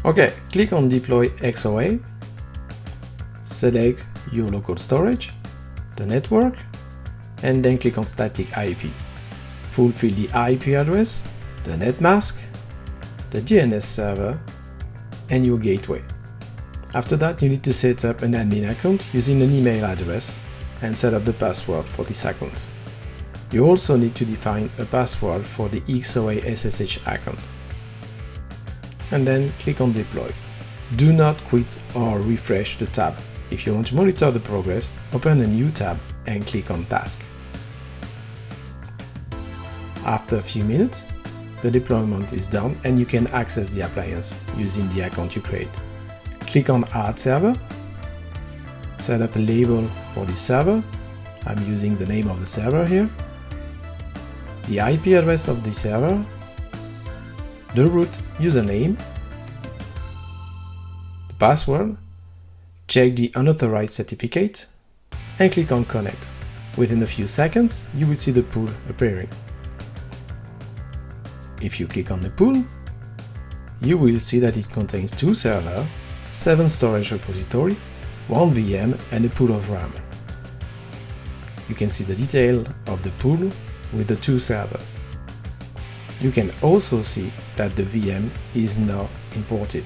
Okay, click on Deploy XOA, select your local storage, the network, and then click on Static IP. Fulfill the IP address, the net mask, the DNS server, and your gateway. After that, you need to set up an admin account using an email address and set up the password for this account. You also need to define a password for the XOA SSH account. And then click on Deploy. Do not quit or refresh the tab. If you want to monitor the progress, open a new tab and click on Task. After a few minutes, the deployment is done and you can access the appliance using the account you create. Click on Add Server, set up a label for the server. I'm using the name of the server here, the IP address of the server, the root username, the password, check the unauthorized certificate, and click on Connect. Within a few seconds, you will see the pool appearing. If you click on the pool, you will see that it contains 2 servers, 7 storage repositories, 1 VM, and a pool of RAM. You can see the detail of the pool with the 2 servers. You can also see that the VM is now imported.